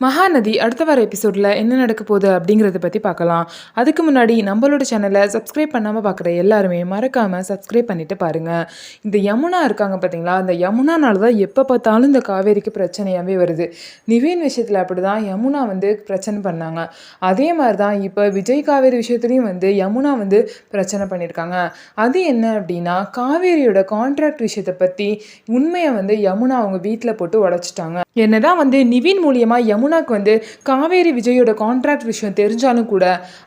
மகாநதி அடுத்த வர எபிசோடில் என்ன நடக்க போகுது அப்படிங்கிறத பற்றி பார்க்கலாம். அதுக்கு முன்னாடி நம்மளோட சேனலை சப்ஸ்கிரைப் பண்ணாமல் பார்க்குற எல்லாருமே மறக்காமல் சப்ஸ்கிரைப் பண்ணிவிட்டு பாருங்கள். இந்த யமுனா இருக்காங்க பார்த்தீங்களா, அந்த யமுனானால தான் எப்போ பார்த்தாலும் இந்த காவேரிக்கு பிரச்சனையாகவே வருது. நிவின் விஷயத்தில் அப்படி தான் யமுனா பிரச்சனை பண்ணாங்க. அதே மாதிரி தான் இப்போ விஜய் காவேரி விஷயத்துலையும் யமுனா பிரச்சனை பண்ணியிருக்காங்க. அது என்ன அப்படின்னா, காவேரியோட கான்ட்ராக்ட் விஷயத்தை பற்றி உண்மையை யமுனா அவங்க வீட்டில் போட்டு உடைச்சிட்டாங்க. என்னதான் நிவின் மூலியமாக யமுனாக்கு காவேரி விஜயோட கான்ட்ராக்ட் விஷயம் தெரிஞ்சாலும் கூட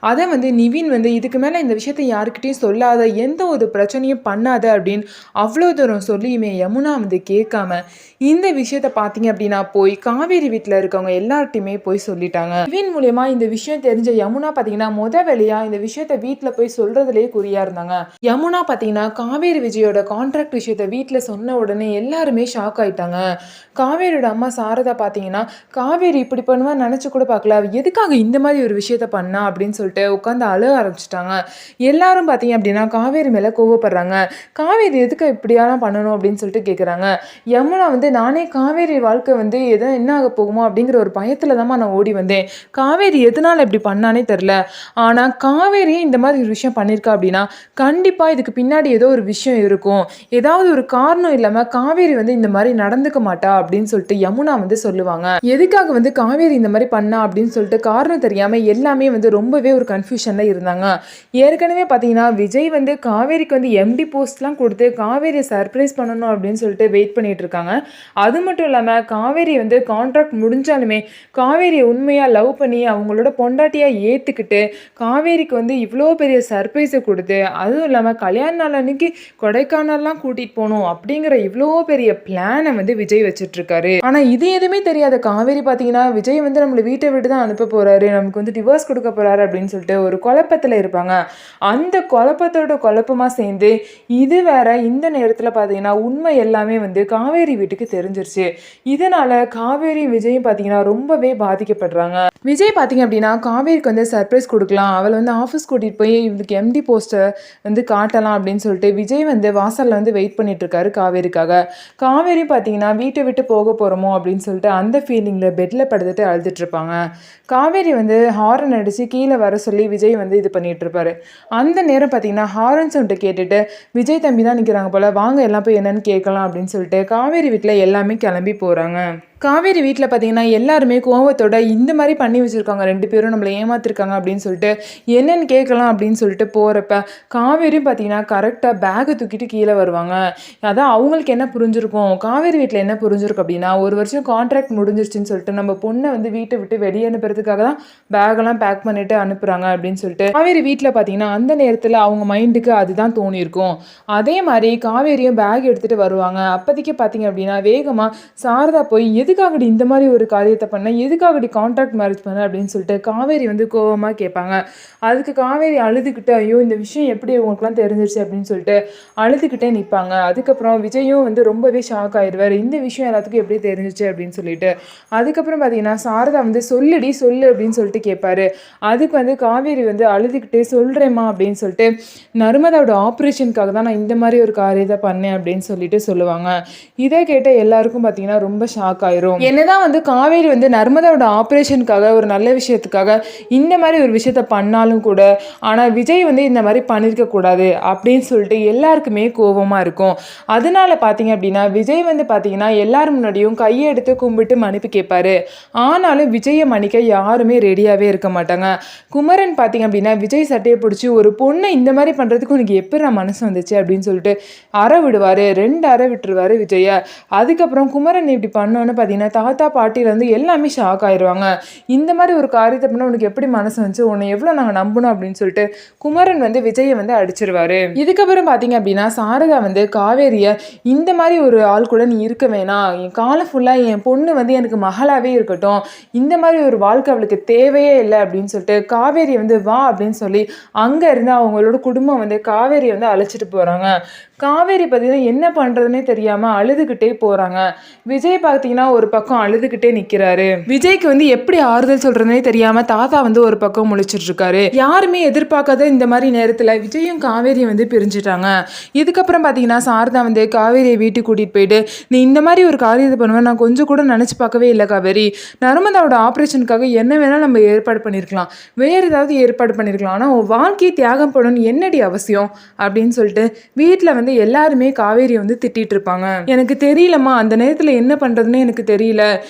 அதை நிவின் இதுக்கு மேலே இந்த விஷயத்தை யாருக்கிட்டையும் சொல்லாத, எந்த ஒரு பிரச்சனையும் பண்ணாத அப்படின்னு அவ்வளோ தூரம் சொல்லியுமே யமுனா கேட்காம இந்த விஷயத்த பார்த்தீங்க அப்படின்னா போய் காவேரி வீட்டில் இருக்கவங்க எல்லார்ட்டையுமே போய் சொல்லிட்டாங்க. நிவின் மூலியமாக இந்த விஷயம் தெரிஞ்ச யமுனா பார்த்தீங்கன்னா வேலையாக இந்த விஷயத்த வீட்டில் போய் சொல்கிறதுலேயே குறியா இருந்தாங்க. யமுனா பார்த்தீங்கன்னா காவேரி விஜயோட கான்ட்ராக்ட் விஷயத்த வீட்டில் சொன்ன உடனே எல்லாருமே ஷாக் ஆயிட்டாங்க. காவேரியோட அம்மா சாரதா பார்த்தீங்கன்னா காவேரி இப்படி பண்ணுவான்னு நினச்சி கூட பார்க்கல, எதுக்காக இந்த மாதிரி ஒரு விஷயத்த பண்ணா அப்படின்னு சொல்லிட்டு உட்காந்து அழ ஆரம்பிச்சிட்டாங்க. எல்லாரும் பார்த்தீங்க அப்படின்னா காவேரி மேலே கோவப்படுறாங்க. காவேரி எதுக்கு இப்படியெல்லாம் பண்ணணும் அப்படின்னு சொல்லிட்டு கேட்குறாங்க. யமுனா நானே காவேரி வாழ்க்கை எதோ என்ன ஆக போகுமோ அப்படிங்கிற ஒரு பயத்தில் தான் நான் ஓடி வந்தேன். காவேரி எதனால் இப்படி பண்ணானே தெரில, ஆனால் காவேரியே இந்த மாதிரி ஒரு விஷயம் பண்ணியிருக்கா அப்படின்னா கண்டிப்பாக இதுக்கு பின்னாடி ஏதோ ஒரு விஷயம் இருக்கும், ஏதாவது ஒரு காரணம் இல்லாமல் காவேரி இந்த மாதிரி நடந்துக்க மாட்டா அப்படின்னு சொல்லிட்டு யமுனா சொல்லுவாங்க. எதுக்காக காவேரி இந்த மாதிரி பண்ணா அப்படின்னு சொல்லிட்டு காரணம் தெரியாம எல்லாமே ரொம்பவே ஒரு கன்ஃபியூஷன்ல இருந்தாங்க. ஏற்கனவே பார்த்தீங்கன்னா விஜய் காவேரிக்கு எம்டி போஸ்ட்லாம் கொடுத்து காவேரியை சர்ப்ரைஸ் பண்ணணும் அப்படின்னு சொல்லிட்டு வெயிட் பண்ணிட்டு இருக்காங்க. அது மட்டும் இல்லாமல் காவேரி கான்ட்ராக்ட் முடிஞ்சாலுமே காவேரியை உண்மையாக லவ் பண்ணி அவங்களோட பொண்டாட்டியாக ஏற்றுக்கிட்டு காவேரிக்கு இவ்வளோ பெரிய சர்ப்ரைஸை கொடுத்து, அதுவும் இல்லாமல் கல்யாண நாள் அன்னைக்கு கொடைக்கானல்லாம் கூட்டிகிட்டு போகணும் அப்படிங்கிற இவ்வளோ பெரிய பிளானை விஜய் வச்சுட்டு இருக்காரு. ஆனால் இது எதுவுமே தெரியாத காவேரி பார்த்தீங்கன்னா விஜய் நம்மளை வீட்டை விட்டு தான் அனுப்ப போகிறாரு, நமக்கு டிவோர்ஸ் கொடுக்க போகிறாரு அப்படின்னு சொல்லிட்டு ஒரு குழப்பத்தில் இருப்பாங்க. அந்த குழப்பத்தோட குழப்பமாக சேர்ந்து இது வேற இந்த நேரத்தில் பார்த்தீங்கன்னா உண்மை எல்லாமே காவேரி வீட்டுக்கு தெரிஞ்சிருச்சு. இதனால காவேரி விஜயும் பார்த்தீங்கன்னா ரொம்பவே பாதிக்கப்படுறாங்க. விஜய் பார்த்தீங்க அப்படின்னா காவேரிக்கு சர்ப்ரைஸ் கொடுக்கலாம், அவளை ஆஃபீஸ் கூட்டிகிட்டு போய் இவருக்கு எம்டி போஸ்ட்டை காட்டலாம் அப்படின்னு சொல்லிட்டு விஜய் வாசலில் வெயிட் பண்ணிட்டு இருக்காரு காவேரிக்காக. காவேரி பார்த்தீங்கன்னா வீட்டை விட்டு போக போகிறோமோ அப்படின்னு சொல்லிட்டு அந்த ஃபீலிங்கில் பெட்டில் படுத்துட்டு அழுதுட்டு இருப்பாங்க. காவேரி ஹாரன் அடித்து கீழே வர சொல்லி விஜய் இது பண்ணிட்டு இருப்பாரு. அந்த நேரம் பார்த்தீங்கன்னா ஹாரன் சவுண்டை கேட்டுட்டு விஜய் தம்பி தான் நிற்கிறாங்க போல, வாங்க எல்லாம் போய் என்னன்னு கேட்கலாம் அப்படின்னு சொல்லிட்டு காவேரி வீட்டில் எல்லாமே கிளம்பி போகிறாங்க. காவேரி வீட்டில் பார்த்தீங்கன்னா எல்லாருமே கோவத்தோட இந்த மாதிரி பண்ணி வச்சுருக்காங்க, ரெண்டு பேரும் நம்மளை ஏமாத்திருக்காங்க அப்படின்னு சொல்லிட்டு என்னென்னு கேட்கலாம் அப்படின்னு சொல்லிட்டு போகிறப்ப காவேரியும் பார்த்தீங்கன்னா கரெக்டாக பேகை தூக்கிட்டு கீழே வருவாங்க. அதான் அவங்களுக்கு என்ன புரிஞ்சிருக்கும், காவேரி வீட்டில் என்ன புரிஞ்சிருக்கும் அப்படின்னா ஒரு வருஷம் கான்ட்ராக்ட் முடிஞ்சிருச்சுன்னு சொல்லிட்டு நம்ம பொண்ணை வீட்டை விட்டு வெளியே அனுப்புறதுக்காக தான் பேகெல்லாம் பேக் பண்ணிட்டு அனுப்புகிறாங்க அப்படின்னு சொல்லிட்டு காவேரி வீட்டில் பார்த்தீங்கன்னா அந்த நேரத்தில் அவங்க மைண்டுக்கு அதுதான் தோணியிருக்கும். அதே மாதிரி காவேரியும் பேக் எடுத்துகிட்டு வருவாங்க. அப்போதைக்கு பார்த்தீங்க அப்படின்னா வேகமாக சாரதா போய் எதுக்காகடி இந்த மாதிரி ஒரு காரியத்தை பண்ண, எதுக்காகடி கான்ட்ராக்ட் மேரேஜ் பண்ண அப்படின்னு சொல்லிட்டு காவேரி கோவமாக கேட்பாங்க. அதுக்கு காவேரி அழுதுகிட்டு ஐயோ இந்த விஷயம் எப்படி உங்களுக்குலாம் தெரிஞ்சிருச்சு அப்படின்னு சொல்லிட்டு அழுதுகிட்டே நிற்பாங்க. அதுக்கப்புறம் விஜயும் ரொம்பவே ஷாக் ஆயிடுவார், இந்த விஷயம் எல்லாத்துக்கும் எப்படி தெரிஞ்சிச்சு அப்படின்னு சொல்லிட்டு. அதுக்கப்புறம் பார்த்தீங்கன்னா சாரதா சொல்லுடி சொல்லு அப்படின்னு சொல்லிட்டு கேட்பாரு. அதுக்கு காவேரி அழுதுகிட்டே சொல்கிறேம்மா அப்படின்னு சொல்லிட்டு நர்மதாவோட ஆப்ரேஷனுக்காக தான் நான் இந்த மாதிரி ஒரு காரியத்தை பண்ணேன் அப்படின்னு சொல்லிட்டு சொல்லுவாங்க. இதை கேட்ட எல்லாருக்கும் பார்த்தீங்கன்னா ரொம்ப ஷாக் ஆயிரும். என்னதான் காவேரி நர்மதாவோட ஆப்ரேஷனுக்காக ஒரு நல்ல விஷயத்துக்காக இந்த மாதிரி ஒரு விஷயத்த பண்ணாலும் கூட ஆனால் விஜய் இந்த மாதிரி பண்ணியிருக்க கூடாது அப்படின்னு சொல்லிட்டு எல்லாருக்குமே கோபமாக இருக்கும். அதனால பார்த்தீங்க அப்படின்னா விஜய் பார்த்தீங்கன்னா எல்லாரும் முன்னாடியும் கையை எடுத்து கும்பிட்டு மன்னிப்பு கேட்பாரு. ஆனாலும் விஜயை மன்னிக்க யாருமே ரெடியாகவே இருக்க மாட்டாங்க. குமரன் பார்த்தீங்க அப்படின்னா விஜய் சட்டையை பிடிச்சி ஒரு பொண்ணை இந்த மாதிரி பண்ணுறதுக்கு உனக்கு எப்படி நான் மனசு வந்துச்சு அப்படின்னு சொல்லிட்டு அறை விடுவார், 2 அறை விட்டுருவார் விஜயை. அதுக்கப்புறம் குமரன் இப்படி பண்ணோன்னு பார்த்தீங்கன்னா தாத்தா பாட்டியிலேருந்து எல்லாமே ஷாக் ஆயிடுவாங்க. இந்த மாதிரி ஒரு காரியத்தை பண்ண உனக்கு எப்படி மனசு வந்துச்சு, உன்னை எவ்வளோ நாங்கள் நம்பணும் அப்படின்னு சொல்லிட்டு குமரன் விஜயை அடிச்சிருவாரு. இதுக்கப்புறம் பார்த்தீங்க அப்படின்னா சாரதா காவேரியை இந்த மாதிரி ஒரு ஆள் கூட நீ இருக்க வேணாம், என் காலம் ஃபுல்லாக என் பொண்ணு எனக்கு மகளாகவே இருக்கட்டும், இந்த மாதிரி ஒரு வாழ்க்கை அவளுக்கு தேவையே இல்லை அப்படின்னு சொல்லிட்டு காவேரி வா அப்படின்னு சொல்லி அங்கே இருந்து அவங்களோட குடும்பம் காவேரியை அழைச்சிட்டு போகிறாங்க. காவேரி பார்த்தீங்கன்னா என்ன பண்ணுறதுனே தெரியாமல் அழுதுகிட்டே போகிறாங்க. விஜய் பார்த்தீங்கன்னா ஒரு பக்கம் அழுதுகிட்டே நிற்கிறாரு. விஜய்க்கு வந்து எப்படி ஆறுதல் சொல்கிறதுனே தெரியாமல் தாத்தா வந்து ஒரு பக்கம் முழிச்சிட்டு இருக்காரு. யாருமே எதிர்பார்க்காத இந்த மாதிரி நேரத்தில் விஜயும் காவேரியும் வந்து பிரிஞ்சுட்டாங்க. இதுக்கப்புறம் பார்த்தீங்கன்னா சாரதா வந்து காவேரியை வீட்டுக்கு கூட்டிகிட்டு போயிட்டு, நீ இந்த மாதிரி ஒரு காரியத்தை பண்ணுவேன் நான் கொஞ்சம் கூட நினச்சி பார்க்கவே இல்லை காவேரி. நர்மதாவோட ஆப்ரேஷனுக்காக என்ன வேணால் நம்ம ஏற்பாடு பண்ணியிருக்கலாம், வேறு ஏதாவது ஏற்பாடு பண்ணியிருக்கலாம், ஆனால் உன் வாழ்க்கையை தியாகம் பண்ணணும்னு என்னடி அவசியம் அப்படின்னு சொல்லிட்டு வீட்டில் வந்து எல்லாருமே காவேரியை வந்து திட்டிகிட்டு இருப்பாங்க. எனக்கு தெரியலம்மா, அந்த நேரத்தில் என்ன பண்ணுறதுன்னு எனக்கு தெரியல,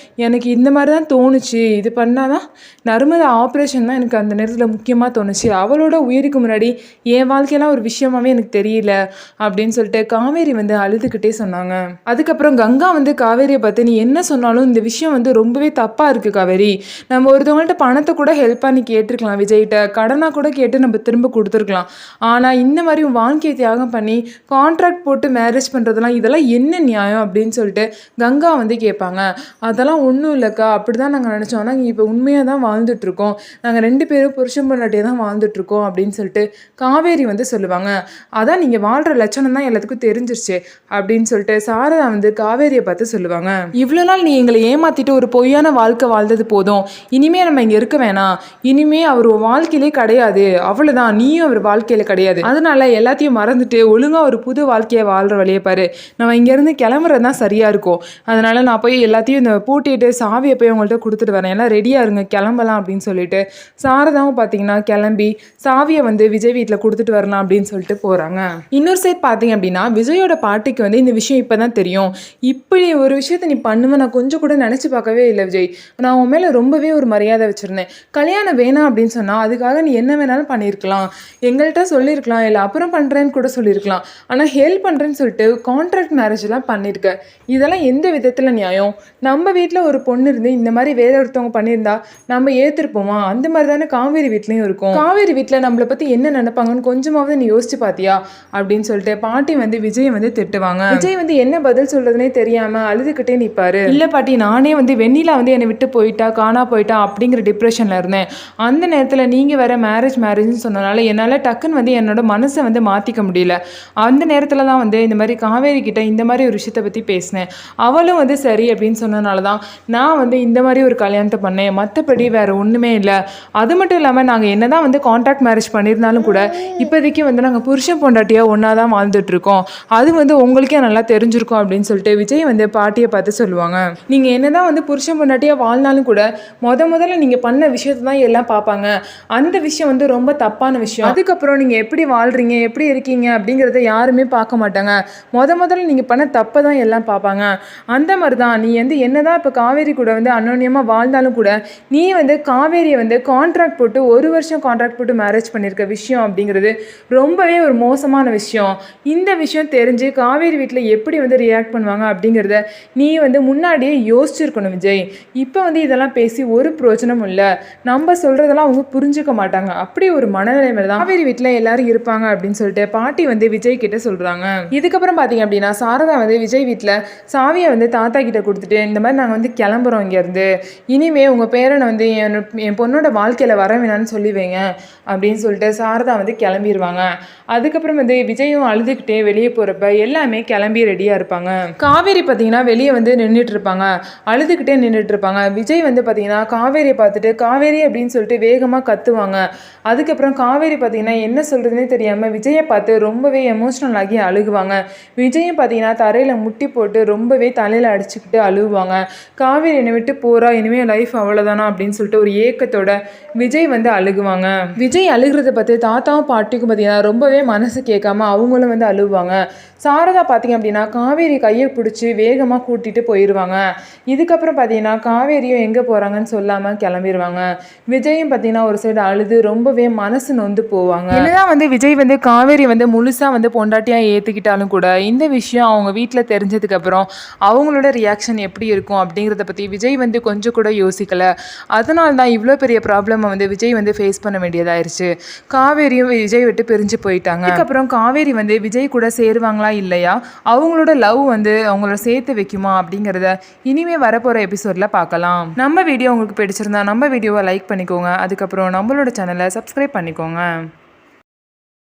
எனக்கு இந்த மாதிரி தான் தோணுச்சு, இது பண்ணாதான் நர்மதா ஆப்ரேஷன் தான் எனக்கு அந்த நேரத்தில் முக்கியமாக தோணுச்சு, அவளோட உயிருக்கு முன்னாடி என் வாழ்க்கையெல்லாம் ஒரு விஷயமாவே எனக்கு தெரியல அப்படின்னு சொல்லிட்டு காவேரி வந்து அழுதுகிட்டே சொன்னாங்க. அதுக்கப்புறம் கங்கா வந்து காவேரியை பார்த்து, நீ என்ன சொன்னாலும் இந்த விஷயம் வந்து ரொம்பவே தப்பாக இருக்குது காவேரி, நம்ம ஒருத்தவங்கள்ட்ட பணத்தை கூட ஹெல்ப் பண்ணி கேட்டிருக்கலாம், விஜய்கிட்ட கடனாக கூட கேட்டு நம்ம திரும்ப கொடுத்துருக்கலாம், ஆனால் இந்த மாதிரி வாழ்க்கையை தியாகம் பண்ணி கான்ட்ராக்ட் போட்டு மேரேஜ் பண்ணுறதுலாம் இதெல்லாம் என்ன நியாயம் அப்படின்னு சொல்லிட்டு கங்கா வந்து கேட்பாங்க. அதெல்லாம் ஒன்றும் இல்லைக்கா, அப்படி தான் நாங்கள் நினச்சோம், நாங்கள் இப்போ உண்மையாக தான் வாழ்ந்துட்டுருக்கோம், நாங்கள் 2 பேரும் புருஷன் பொண்டாட்டியே தான் வாழ்ந்துட்டுருக்கோம் அப்படின்னு சொல்லிட்டு காவேரி வந்து சொல்லுவாங்க. அதான் நீங்கள் வாழ்கிற லட்சணம் தான் எல்லாத்துக்கும் தெரிஞ்சிருச்சு அப்படின்னு சொல்லிட்டு சாரதா வந்து காவேரியை பார்த்து சொல்லுவாங்க. இவ்வளோ நாள் நீ எங்களை ஏமாற்றிட்டு ஒரு பொய்யான வாழ்க்கை வாழ்ந்தது போதும், இனிமே நம்ம இங்கே இருக்க வேணாம், இனிமே அவர் வாழ்க்கையிலே கிடையாது, அவ்வளோதான், நீயும் அவர் வாழ்க்கையில் கிடையாது, அதனால எல்லாத்தையும் மறந்துட்டு ஒழுங்காக ஒரு புது வாழ்க்கையை வாழ்கிற வழியை பாரு, நம்ம இங்கேருந்து கிளம்புறது தான் சரியாக இருக்கும், அதனால் நான் போய் எல்லாத்தையும் இந்த பூட்டிட்டு சாவியை போய் உங்கள்கிட்ட கொடுத்துட்டு வரேன், எல்லாம் ரெடியாக இருங்க கிளம்பலாம் அப்படின்னு சொல்லிட்டு சாரதாவும் பார்த்தீங்கன்னா கிளம்பி சாவியை வந்து விஜய் வீட்டில் கொடுத்துட்டு வரலாம் அப்படின்னு சொல்லிட்டு போகிறாங்க. இன்னொரு சைட் பார்த்தீங்க அப்படின்னா விஜயோட பாட்டிக்கு வந்து இந்த விஷயம் இப்போ தான் தெரியும். இப்படி ஒரு விஷயத்தை நீ பண்ணுவேன் நான் கொஞ்சம் கூட நினச்சி பார்க்கவே இல்லை விஜய், நான் உன் மேலே ரொம்பவே ஒரு மரியாதை வச்சுருந்தேன், கல்யாணம் வேணாம் அப்படின்னு சொன்னால் அதுக்காக நீ என்ன வேணாலும் பண்ணியிருக்கலாம், எங்கள்கிட்ட சொல்லியிருக்கலாம், இல்லை அப்புறம் பண்ணுறேன்னு கூட சொல்லியிருக்கலாம், ஆனால் ஹெல்ப் பண்ணுறேன்னு சொல்லிட்டு கான்ட்ராக்ட் மேரேஜ்லாம் பண்ணியிருக்க, இதெல்லாம் எந்த விதத்தில் நியாயம்? நம்ம வீட்டில் ஒரு பொண்ணு இருந்து இந்த மாதிரி வேற ஒருத்தவங்க பண்ணியிருந்தா நம்ம ஏற்றிருப்போமா? அந்த மாதிரி தானே காவேரி வீட்லேயும் இருக்கும். காவேரி வீட்டில் நம்மளை பற்றி என்ன நினைப்பாங்கன்னு கொஞ்சமாவது நீ யோசிச்சு பார்த்தியா அப்படின்னு சொல்லிட்டு பாட்டி வந்து விஜய் வந்து திட்டுவாங்க. விஜய் வந்து என்ன பதில் சொல்கிறதுனே தெரியாமல் அழுதுகிட்டே நிற்பாரு. இல்லை பாட்டி, நானே வந்து வெண்ணிலா வந்து என்னை விட்டு போயிட்டா, காணா போயிட்டா அப்படிங்கிற டிப்ரெஷனில் இருந்தேன், அந்த நேரத்தில் நீங்கள் வேற மேரேஜ்னு சொன்னனால என்னால் டக்குன்னு வந்து என்னோட மனசை வந்து மாற்றிக்க முடியல, அந்த நேரத்தில் தான் வந்து இந்த மாதிரி காவேரி கிட்ட இந்த மாதிரி ஒரு விஷயத்தை பற்றி பேசினேன், அவளும் வந்து சரி அப்படின்னு சொன்னனால தான் நான் வந்து இந்த மாதிரி ஒரு கல்யாணத்தை பண்ணேன், மற்றபடி வேறு ஒன்றுமே இல்லை, அது மட்டும் இல்லாமல் நாங்கள் என்ன தான் வந்து கான்ட்ராக்ட் மேரேஜ் பண்ணியிருந்தாலும் கூட இப்போதைக்கு வந்து நாங்கள் புருஷன் பொண்டாட்டியாக ஒன்றா தான் வாழ்ந்துட்டுருக்கோம், அது வந்து உங்களுக்கே நல்லா தெரிஞ்சிருக்கும் அப்படின்னு சொல்லிட்டு விஜய் வந்து பாட்டியை பார்த்து சொல்லுவாங்க. நீங்கள் என்ன தான் வந்து புருஷன் பொண்டாட்டியாக வாழ்ந்தாலும் கூட முதல்ல நீங்கள் பண்ண விஷயத்தை தான் எல்லாம் பார்ப்பாங்க, அந்த விஷயம் வந்து ரொம்ப தப்பான விஷயம், அதுக்கப்புறம் நீங்கள் எப்படி வாழ்கிறீங்க எப்படி இருக்கீங்க அப்படிங்கிறத யாருமே பார்க்க மாட்டாங்க, முதல்ல நீங்கள் பண்ண தப்பை தான் எல்லாம் பார்ப்பாங்க, அந்த மாதிரி தான் நீ வந்து என்னதான் இப்போ காவேரி கூட வந்து அன்னோன்யமாக வாழ்ந்தாலும் கூட நீ வந்து காவேரியை வந்து கான்ட்ராக்ட் போட்டு 1 வருஷம் கான்ட்ராக்ட் போட்டு மேரேஜ் பண்ணியிருக்க விஷயம் அப்படிங்கிறது ரொம்பவே ஒரு மோசமான விஷயம், இந்த விஷயம் தெரிஞ்சு காவேரி வீட்டில் எப்படி வந்து ரியாக்ட் பண்ணுவாங்க அப்படிங்கிறத நீ வந்து முன்னாடியே யோசிச்சிருக்கணும் விஜய், இப்போ வந்து இதெல்லாம் பேசி ஒரு பிரயோஜனமும் இல்லை, நம்ம சொல்கிறதெல்லாம் அவங்க புரிஞ்சுக்க மாட்டாங்க, அப்படி ஒரு மனநிலைமையில் தான் காவேரி வீட்டில் எல்லாரும் இருப்பாங்க அப்படின்னு சொல்லிட்டு பாட்டி வந்து விஜய் கிட்ட சொல்கிறாங்க. இதுக்கப்புறம் பார்த்தீங்க அப்படின்னா சாரதா வந்து விஜய் வீட்டில் சாவியை வந்து தாத்தா கிட்ட கொடுத்துட்டு இந்த மாதிரி நாங்கள் வந்து கிளம்புறோம் இங்கேருந்து, இனிமே உங்கள் பேரனை வந்து என் பொண்ணோட வாழ்க்கையில் வர வேணான்னு சொல்லி வைங்க அப்படின்னு சொல்லிட்டு சாரதா வந்து கிளம்பிடுவாங்க. அதுக்கப்புறம் வந்து விஜயும் அழுதுகிட்டே வெளியே போகிறப்ப எல்லாமே கிளம்பி ரெடியாக இருப்பாங்க. காவேரி பார்த்தீங்கன்னா வெளியே வந்து நின்றுட்டு இருப்பாங்க, அழுதுகிட்டே நின்றுட்டு இருப்பாங்க. விஜய் வந்து பார்த்தீங்கன்னா காவேரியை பார்த்துட்டு காவேரி அப்படின்னு சொல்லிட்டு வேகமாக கத்துவாங்க. அதுக்கப்புறம் காவேரி பார்த்தீங்கன்னா என்ன சொல்கிறதுனே தெரியாமல் விஜயை பார்த்து ரொம்பவே எமோஷ்னல் ஆகி அழுகுவாங்க. விஜயும் பார்த்தீங்கன்னா தரையில் முட்டி போட்டு ரொம்பவே தலையில் அடிச்சுக்கிட்டு அழுவாங்க. காவேரி என்னை விட்டு போகிறா, இனிமேல் லைஃப் அவ்வளோதானா அப்படின்னு சொல்லிட்டு ஒரு ஏக்கத்தோட விஜய் வந்து அழுகுவாங்க. விஜய் அழுகிறத பார்த்து தாத்தாவும் பாட்டிக்கும் பார்த்தீங்கன்னா ரொம்பவே மனசு கேட்காம அவங்களும் வந்து அழுவாங்க. சாரதா பார்த்தீங்க அப்படின்னா காவேரி கையை பிடிச்சி வேகமாக கூட்டிகிட்டு போயிடுவாங்க. இதுக்கப்புறம் பார்த்தீங்கன்னா காவேரியும் எங்கே போகிறாங்கன்னு சொல்லாமல் கிளம்பிடுவாங்க. விஜயும் பார்த்தீங்கன்னா ஒரு சைடு அழுது ரொம்பவே மனசு நொந்து போவாங்க. என்னதான் வந்து விஜய் வந்து காவேரி வந்து முழுசாக வந்து பொண்டாட்டியாக ஏற்றுக்கிட்டாலும் கூட இந்த விஷயம் அவங்க வீட்டில் தெரிஞ்சதுக்கப்புறம் அவங்களோட ரியாக்ஷன் எப்படி இருக்கும் அப்படிங்கிறத பற்றி விஜய் வந்து கொஞ்சம் கூட யோசிக்கலை. அதனால தான் இவ்வளோ பெரிய ப்ராப்ளமை வந்து விஜய் வந்து ஃபேஸ் பண்ண வேண்டியதாயிருச்சு. காவேரியும் விஜய் விட்டு பிரிஞ்சு போயிட்டாங்க. அதுக்கப்புறம் காவேரி வந்து விஜய் கூட சேருவாங்களா இல்லையா, அவங்களோட லவ் வந்து அவங்கள சேர்த்து வைக்குமா அப்படிங்கிறத இனிமே வரப்போகிற எபிசோடில் பார்க்கலாம். நம்ம வீடியோ உங்களுக்கு பிடிச்சிருந்தா நம்ம வீடியோவை லைக் பண்ணிக்கோங்க, அதுக்கப்புறம் நம்மளோட சேனலை சப்ஸ்கிரைப் பண்ணிக்கோங்க.